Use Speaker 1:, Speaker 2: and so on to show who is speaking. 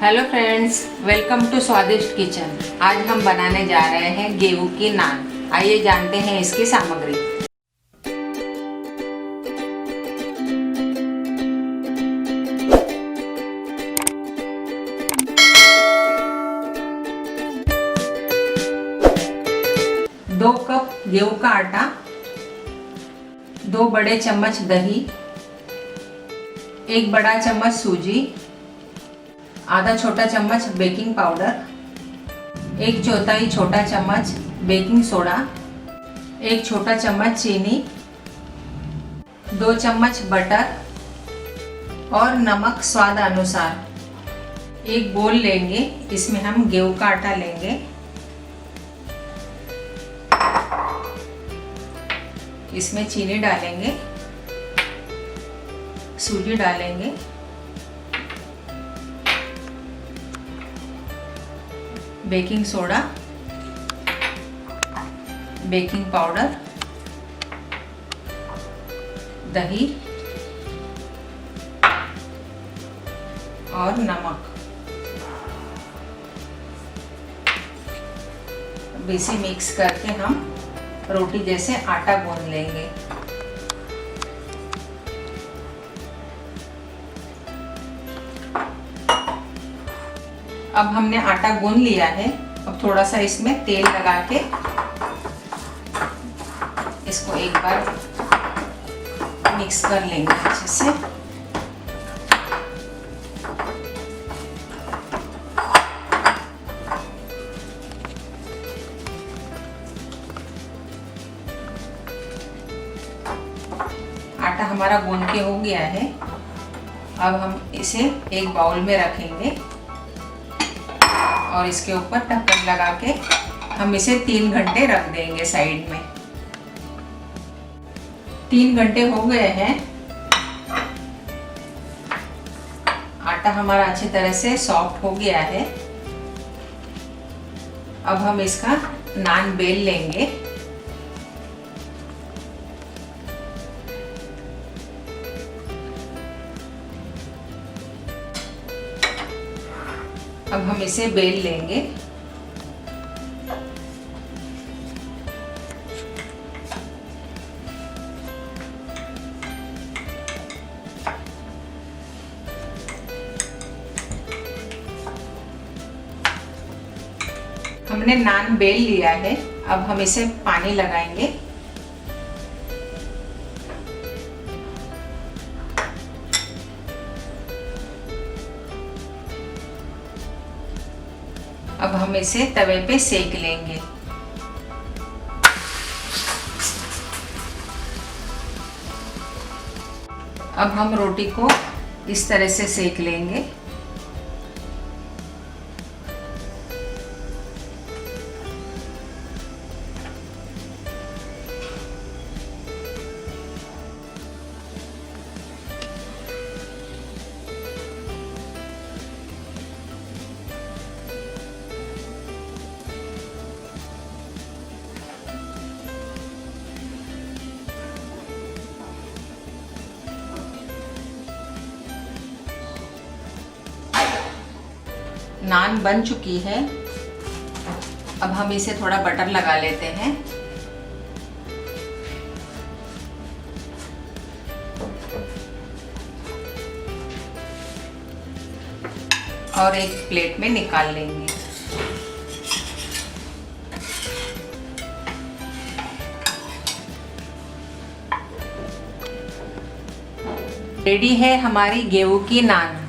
Speaker 1: Hello friends, welcome to स्वादिष्ट kitchen. आज हम बनाने जा रहे हैं गेहूं की नान। आइए जानते हैं इसकी सामग्री। दो कप गेहूं का आटा, 2 बड़े चम्मच दही, 1 बड़ा चम्मच सूजी, आधा छोटा चम्मच बेकिंग पाउडर, 1/4 छोटा चम्मच बेकिंग सोडा, 1 छोटा चम्मच चीनी, 2 चम्मच बटर और नमक स्वाद अनुसार। एक बोल लेंगे, इसमें हम गेहूं का आटा लेंगे, इसमें चीनी डालेंगे, सूजी डालेंगे, बेकिंग सोडा, बेकिंग पाउडर, दही और नमक। अब इसे मिक्स करके हम रोटी जैसे आटा गूंद लेंगे। अब हमने आटा गूंद लिया है। अब थोड़ा सा इसमें तेल लगा के इसको एक बार मिक्स कर लेंगे अच्छे से। आटा हमारा गूंद के हो गया है। अब हम इसे एक बाउल में रखेंगे और इसके ऊपर ढक्कन लगा के हम इसे 3 घंटे रख देंगे साइड में। 3 घंटे हो गए हैं। आटा हमारा अच्छी तरह से सॉफ्ट हो गया है। अब हम इसका नान बेल लेंगे। अब हम इसे बेल लेंगे। हमने नान बेल लिया है। अब हम इसे पानी लगाएंगे। अब हम इसे तवे पे सेक लेंगे। अब हम रोटी को इस तरह से सेक लेंगे। नान बन चुकी है। अब हम इसे थोड़ा बटर लगा लेते हैं और एक प्लेट में निकाल लेंगे। रेडी है हमारी गेहूं की नान।